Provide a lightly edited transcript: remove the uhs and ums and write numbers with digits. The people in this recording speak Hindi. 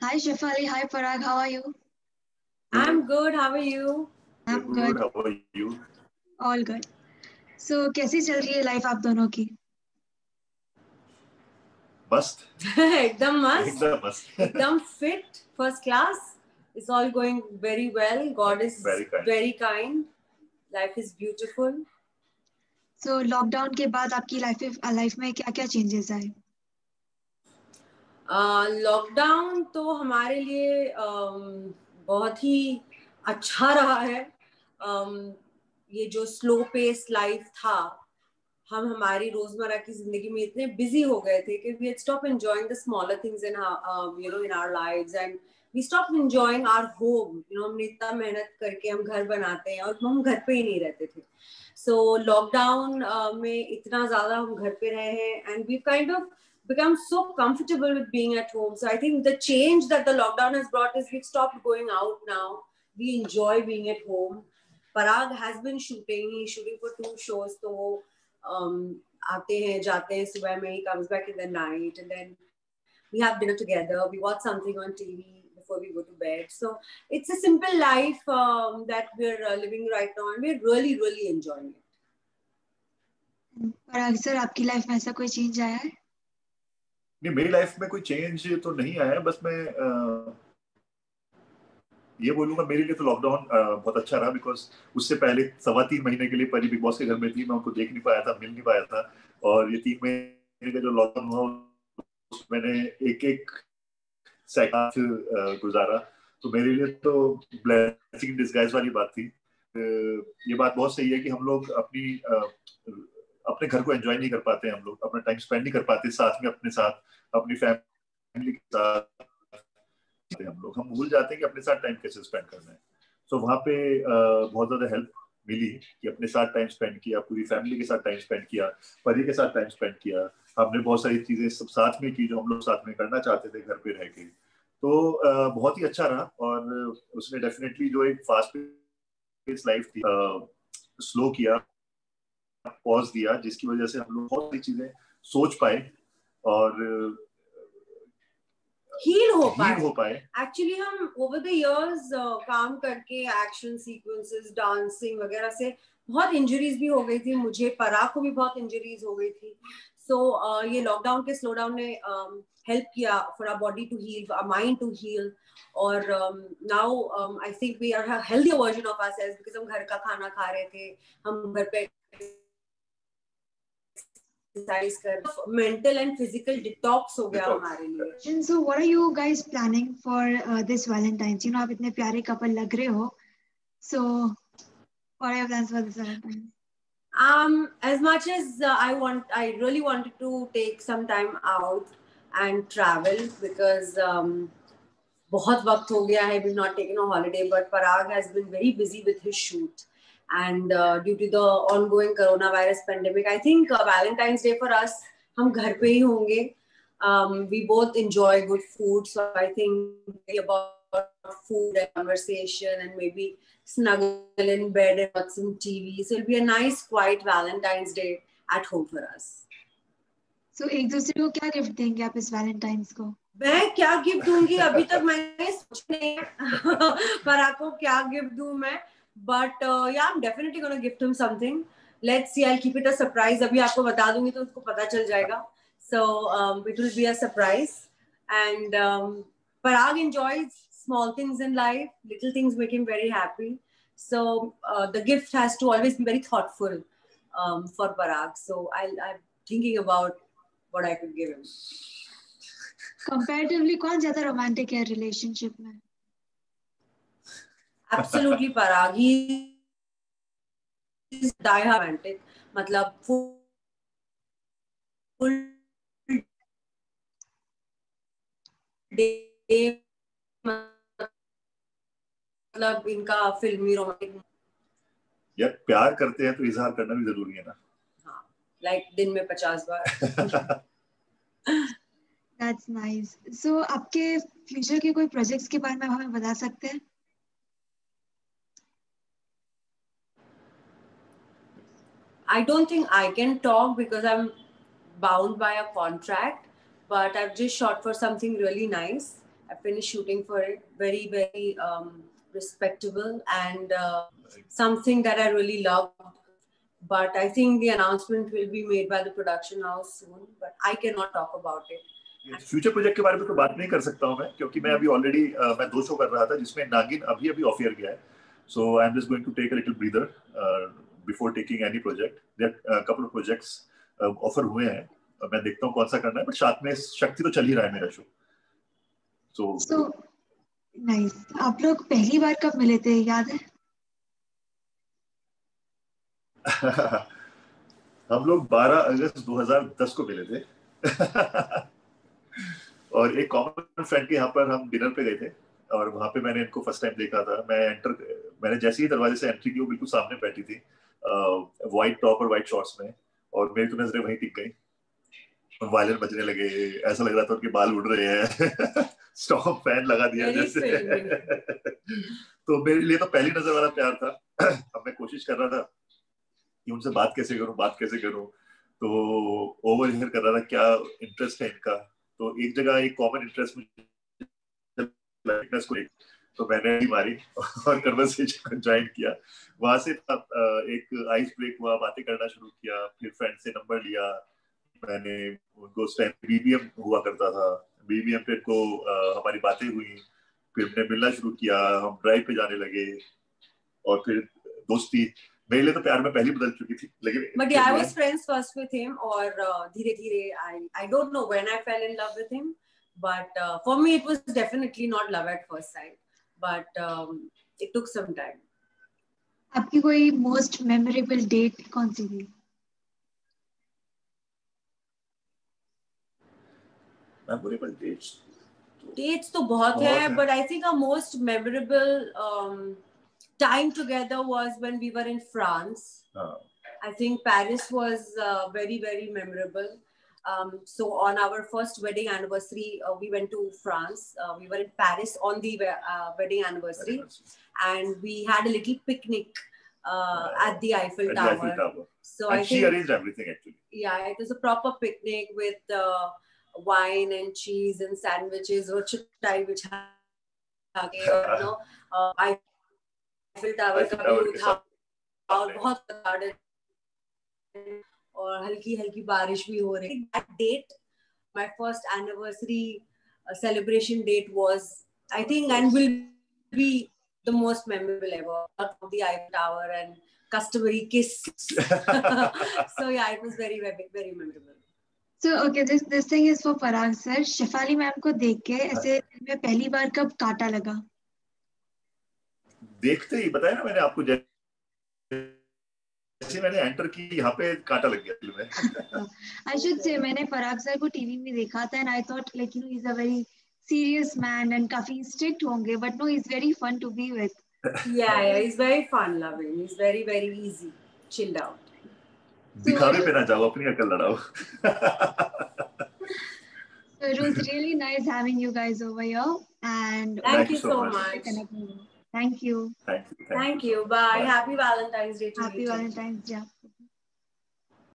Hi Shefali, hi Parag, how are you? I'm good, how are you? I'm good. How are you? All good. So कैसी चल रही है लाइफ आप दोनों की? मस्त. एकदम मस्त. एकदम मस्त. एकदम fit, first class. It's all going very well. God is very kind. Life is beautiful. So lockdown के बाद आपकी लाइफ में क्या-क्या चेंजेस आए? लॉकडाउन तो हमारे लिए बहुत ही अच्छा रहा है. ये जो स्लो पेस लाइफ था, हम हमारी रोजमर्रा की जिंदगी में इतने बिजी हो गए थे कि we had stopped enjoying the smaller things in our lives, and we stopped enjoying our home. हमने इतना मेहनत करके हम घर बनाते हैं और हम घर पे ही नहीं रहते थे. So लॉकडाउन में इतना ज्यादा हम घर पे रहे हैं, and we kind of become so comfortable with being at home. So I think the change that the lockdown has brought is we've stopped going out now. We enjoy being at home. Parag has been shooting. He's shooting for 2 shows. So आते हैं जाते हैं सुबह में. He comes back in the night, and then we have dinner together. We watch something on TV before we go to bed. So it's a simple life that we're living right now, and we're really enjoying it. Parag sir, आपकी लाइफ में ऐसा कोई चेंज आया है? नहीं, मेरी लाइफ में कोई चेंज तो नहीं आया. बस मैं ये बोलूंगा, मेरे लिए तो लॉकडाउन बहुत अच्छा रहा, बिकॉज उससे पहले 3.25 महीने के लिए परी बिग बॉस के घर में थी. मैं उनको देख नहीं पाया था, मिल नहीं पाया था. और ये 3 महीने का जो लॉकडाउन हुआ, मैंने एक सेकंड गुजारा. तो मेरे लिए तो ब्लेसिंग इन डिस्गाइज वाली बात थी. ये बात बहुत सही है कि हम लोग अपने घर को एंजॉय नहीं कर पाते. हम लोग अपना टाइम स्पेंड नहीं कर पाते साथ में, अपने साथ, अपनी फैमिली के साथ. हम भूल जाते हैं कि अपने साथ टाइम कैसे स्पेंड करना है. तो वहाँ पे बहुत ज्यादा हेल्प मिली कि अपने साथ टाइम स्पेंड किया, पूरी फैमिली के साथ टाइम स्पेंड किया, पति के साथ टाइम स्पेंड किया. हमने बहुत सारी चीजें सब साथ में की जो हम लोग साथ में करना चाहते थे घर पे रह के. तो बहुत ही अच्छा रहा. और उसने डेफिनेटली जो एक फास्ट पेस लाइफ थी, स्लो किया, पॉज दिया, जिसकी वजह से हम लोग बहुत सारी चीजें सोच पाए और हील हो पाए. एक्चुअली हम ओवर द इयर्स काम करके एक्शन सीक्वेंसेस, डांसिंग वगैरह से बहुत इंजरीज भी हो गई थी. मुझे, पराग को भी बहुत इंजरीज हो गई थी. सो ये लॉकडाउन के स्लो डाउन ने हेल्प किया for our body to heal, our mind to heal. और now I think we are a healthy version of ourselves, because हम घर का खाना खा रहे थे, हम घर पे mental and physical detox हो गया हमारे लिए. So what are you guys planning for this Valentine's? आप इतने प्यारे कपल लग रहे हो. So what are your plans for this Valentine's? As much as I really wanted to take some time out and travel, because बहुत वक्त हो गया है, we've not taken a holiday, but Parag has been very busy with his shoot. And due to the ongoing coronavirus pandemic, I think Valentine's Day for us, हम घर पे ही होंगे. We both enjoy good food, so I think about food and conversation and maybe snuggle in bed and watch some TV. So it'll be a nice, quiet Valentine's Day at home for us. So एक दूसरे को क्या गिफ्ट देंगे आप इस Valentine's को? मैं क्या गिफ्ट दूंगी अभी तक मैंने सोचा नहीं. पर आपको क्या गिफ्ट दूं मैं? But yeah, I'm definitely gonna gift him something. Let's see, I'll keep it a surprise. अभी आपको बता दूंगी तो उसको पता चल जाएगा. So it will be a surprise. And Parag enjoys small things in life. Little things make him very happy. So the gift has to always be very thoughtful for Parag. So I'm thinking about what I could give him. Comparatively, कौन ज़्यादा romantic है relationship में? Absolutely, Parag. He is die-hard romantic. मतलब full day, मतलब इनका फिल्मी रोमांटिक. यार प्यार करते हैं तो इजहार करना भी जरूरी है ना. हाँ, like दिन में 50 बार. That's nice. So आपके फ्यूचर के कोई प्रोजेक्ट्स के बारे में हमें बता सकते हैं? I don't think I can talk because I'm bound by a contract, but I've just shot for something really nice. I finished shooting for it. Very, very respectable and something that I really loved. But I think the announcement will be made by the production house soon. But I cannot talk about it. Future project के बारे में तो बात नहीं कर सकता हूँ मैं, क्योंकि मैं अभी ऑलरेडी मैं 2 शो कर रहा था जिसमें नागिन अभी ऑफ एयर गया है. So I'm just going to take a little breather before taking any project. There are a couple of projects offer हुए हैं. मैं देखता हूँ कौन सा करना है, बट साथ में शक्ति तो चल ही रहा है मेरा शो. So nice. आप लोग पहली बार कब मिले थे, याद है? हम लोग 12 अगस्त 2010 को मिले थे. और एक कॉमन फ्रेंड के यहाँ पर हम डिनर पे गए थे और वहां पे मैंने इनको फर्स्ट टाइम देखा था. मैंने जैसे ही दरवाजे से एंट्री की, वो बिल्कुल सामने बैठी थी व्हाइट टॉप और व्हाइट शॉर्ट्स में, और मेरी तो नजरें वहीं टिक गई. वायलिन बजने लगे, ऐसा लग रहा था उनके बाल उड़ रहे हैं. स्टॉम फैन लगा दिया जैसे. तो मेरे लिए तो पहली नजर वाला प्यार था. अब मैं कोशिश कर रहा था कि उनसे बात कैसे करूं. तो ओवर हियर कर रहा था क्या इंटरेस्ट है इनका. तो एक जगह एक कॉमन इंटरेस्ट को, तो मैंने ही मारी और कन्वर्सेशन को ज्वाइन किया. वहां से एक आइस ब्रेक हुआ, बातें करना शुरू किया. फिर फ्रेंड से नंबर लिया मैंने. उनको उस टाइम बीबीएम हुआ करता था. बीबीएम पे को हमारी बातें हुई. फिर हमने मिलना शुरू किया, हम ड्राइव पे जाने लगे और फिर दोस्ती. मेरे लिए तो प्यार में पहली बदल चुकी थी, लेकिन but yeah, I was friends first with him, और धीरे-धीरे I don't know when I fell in love with him, but for me it was definitely not love at first sight, but it took some time. आपकी कोई most memorable date कौन सी थी? memorable dates तो बहुत है, but I think our most memorable time together was when we were in France. I think Paris was very, very memorable. So on our first wedding anniversary, we went to France. We were in Paris on the wedding anniversary, and we had a little picnic at the Eiffel Tower. So and she arranged everything actually. Yeah, it was a proper picnic with wine and cheese and sandwiches or chutney, which Eiffel Tower का व्यू था और बहुत गार्डन और हल्की हल्की बारिश भी हो रही. That date, my first anniversary celebration date was, I think, and will be the most memorable ever. The Eiffel Tower and customary kiss. So yeah, it was very, very, very memorable. So okay, this thing is for Parag sir. Shefali ma'am को देख के ऐसे में पहली बार कब कांटा लगा? देखते ही बताया ना मैंने आपको, जैसे मैंने एंटर की यहाँ पे कांटा लग गया दिल में. I should say मैंने पराग सर को टीवी में देखा था and I thought like he's a very serious man and काफी strict होंगे, but no, he's very fun to be with. Yeah, he's very fun loving. He's very, very easy, chilled out. दिखावे पे ना जाओ, अपनी अकल लड़ाओ. So it was really nice having you guys over here, and thank you so much. Thank you. Thank you. Bye. Happy Valentine's Day to you. Happy Valentine's Day.